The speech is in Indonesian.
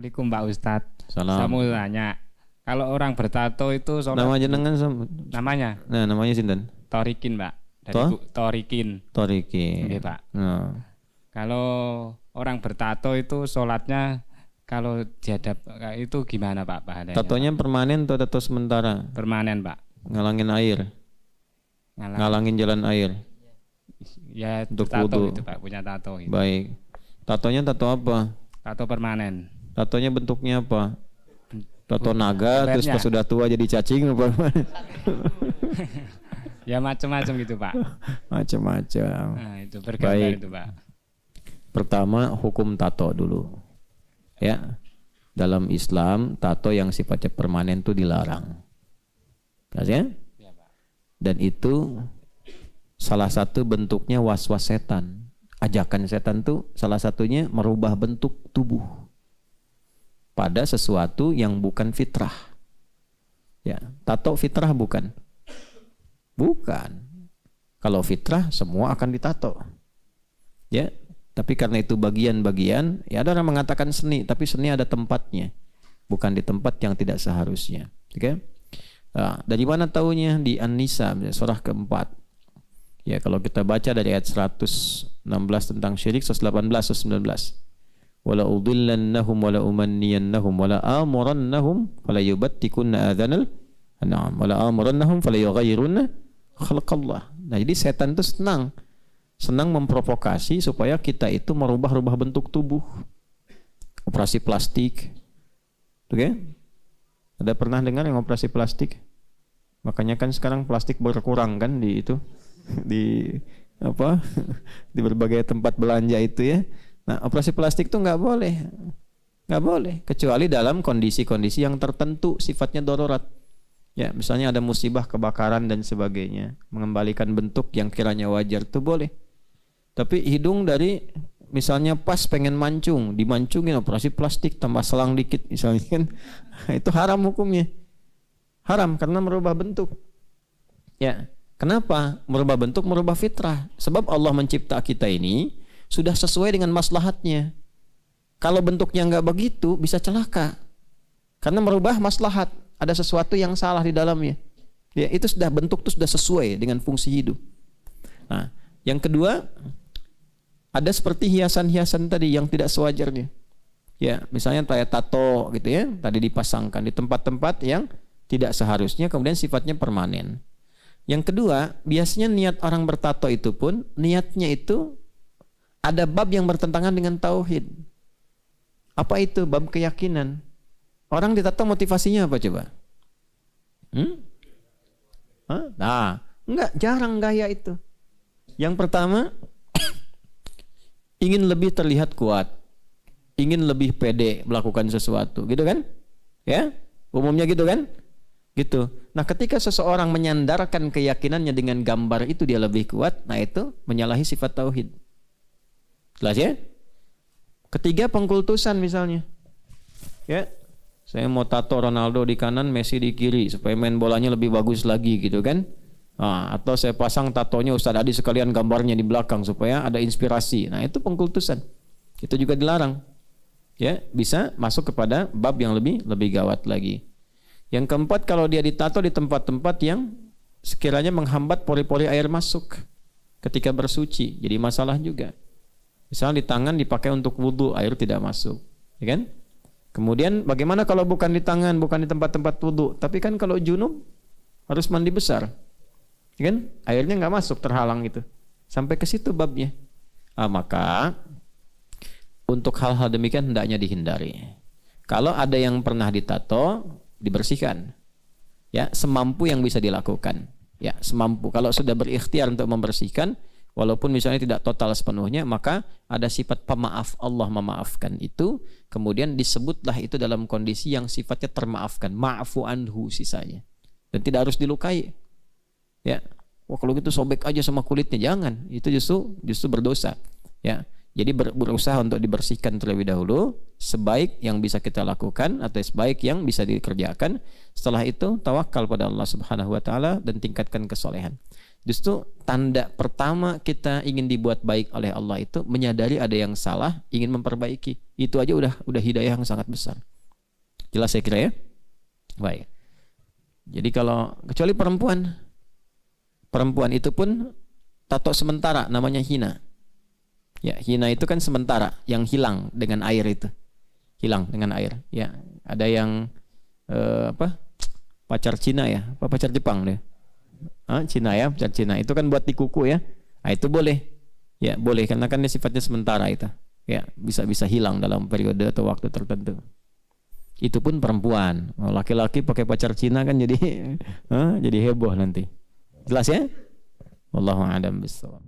Assalamualaikum Pak Ustadz. Saya Salam. mau tanya, kalau orang bertato itu sholat Nama jenengan namanya nah namanya sinten? Torikin Pak. Dari Toh? Torikin. Toriki. Oke Pak. Nah, Kalau orang bertato itu sholatnya kalau dihadap itu gimana Pak pahalanya tatonya Pak? permanen atau tato sementara? Permanen Pak. Ngalangin air, ngalangin jalan air Ya untuk tato wudu. itu Pak, punya tato gitu. Baik. Tatonya tato apa? Tato permanen. Tatonya bentuknya apa? Tato naga terus Bernya. pas sudah tua jadi cacing apa? Ya macam-macam gitu Pak. Macam-macam. Nah, itu bergambar Baik. itu Pak. Pertama hukum tato dulu. Ya. Dalam Islam tato yang sifatnya permanen itu dilarang. Jelas ya? Ya Pak. Dan itu salah satu bentuknya was-was setan. Ajakan setan tuh salah satunya merubah bentuk tubuh pada sesuatu yang bukan fitrah. Ya, tato fitrah bukan? Bukan. Kalau fitrah semua akan ditato. Ya, tapi karena itu bagian-bagian, ya ada orang mengatakan seni, tapi seni ada tempatnya. Bukan di tempat yang tidak seharusnya. Oke? Nah, dari mana taunya? Di An-Nisa, surah keempat. Ya, kalau kita baca dari ayat 116 tentang syirik, 118, 119. Wala udillannahum wala umanniyannahum wala amurannahum fala yubattikunna adhanal an'am wala amurannahum fala yughayyirunna khalqallah. Nah, jadi setan itu senang memprovokasi supaya kita itu merubah-rubah bentuk tubuh. Operasi plastik. Oke? Ada pernah dengar yang operasi plastik? Makanya kan sekarang plastik berkurang kan di itu di apa di berbagai tempat belanja itu ya. Nah, operasi plastik itu nggak boleh kecuali dalam kondisi-kondisi yang tertentu sifatnya darurat. Ya, misalnya ada musibah kebakaran dan sebagainya, mengembalikan bentuk yang kiranya wajar itu boleh. Tapi hidung dari misalnya pas pengen mancung, dimancungin operasi plastik tambah selang dikit misalnya kan, itu haram hukumnya. Haram karena merubah bentuk. Ya. Kenapa? Merubah bentuk, merubah fitrah. Sebab Allah mencipta kita ini sudah sesuai dengan maslahatnya. Kalau bentuknya nggak begitu, bisa celaka. Karena merubah maslahat. Ada sesuatu yang salah di dalamnya. Ya, itu sudah bentuk itu sudah sesuai dengan fungsi hidup. Nah, yang kedua, ada seperti hiasan-hiasan tadi yang tidak sewajarnya. Ya, misalnya kayak tato gitu ya, tadi dipasangkan di tempat-tempat yang tidak seharusnya, kemudian sifatnya permanen. Yang kedua, biasanya niat orang bertato itu pun niatnya itu ada bab yang bertentangan dengan tauhid. Apa itu? Bab keyakinan. Orang ditato motivasinya apa coba? Nah, enggak, jarang gaya itu. Yang pertama, ingin lebih terlihat kuat, ingin lebih pede melakukan sesuatu, gitu kan? Ya, umumnya gitu kan? Gitu. Nah, ketika seseorang menyandarkan keyakinannya dengan gambar itu dia lebih kuat, nah itu menyalahi sifat tauhid. Jelas ya? Ketiga, pengkultusan misalnya. Ya, saya mau tato Ronaldo di kanan, Messi di kiri supaya main bolanya lebih bagus lagi gitu kan? Nah, atau saya pasang tatonya Ustadz Adi sekalian gambarnya di belakang supaya ada inspirasi. Nah, itu pengkultusan. Itu juga dilarang. Ya, bisa masuk kepada bab yang lebih gawat lagi. Yang keempat, kalau dia ditato di tempat-tempat yang sekiranya menghambat pori-pori air masuk ketika bersuci, jadi masalah juga. Misalnya di tangan dipakai untuk wudhu, air tidak masuk, ya kan? Kemudian bagaimana kalau bukan di tangan, bukan di tempat-tempat wudhu, tapi kan kalau junub harus mandi besar, ya kan? Airnya nggak masuk, terhalang itu. Sampai ke situ babnya. Maka untuk hal-hal demikian hendaknya dihindari. Kalau ada yang pernah ditato, dibersihkan. Ya, semampu yang bisa dilakukan. Ya, semampu. Kalau sudah berikhtiar untuk membersihkan, walaupun misalnya tidak total sepenuhnya, maka ada sifat pemaaf, Allah memaafkan itu, kemudian disebutlah itu dalam kondisi yang sifatnya termaafkan, ma'fu anhu sisanya. Dan tidak harus dilukai. Ya. Wah, kalau gitu sobek aja sama kulitnya, jangan. Itu justru berdosa. Ya. Jadi berusaha untuk dibersihkan terlebih dahulu sebaik yang bisa kita lakukan atau sebaik yang bisa dikerjakan. Setelah itu tawakal pada Allah Subhanahu wa taala dan tingkatkan kesolehan. Justru tanda pertama kita ingin dibuat baik oleh Allah itu menyadari ada yang salah, ingin memperbaiki. Itu aja udah hidayah yang sangat besar. Jelas saya kira ya? Baik. Jadi kalau kecuali perempuan itu pun tato sementara namanya hina. Ya, hina itu kan sementara, yang hilang dengan air itu. Hilang dengan air. Ya, ada yang pacar Cina ya, apa pacar Jepang deh. Cina ya, pacar Cina. Itu kan buat di kuku ya. Nah, itu boleh. Ya, boleh karena kan dia sifatnya sementara itu. Ya, bisa hilang dalam periode atau waktu tertentu. Itu pun perempuan. Laki-laki pakai pacar Cina kan jadi jadi heboh nanti. Jelas ya? Wallahu a'lam bishawab.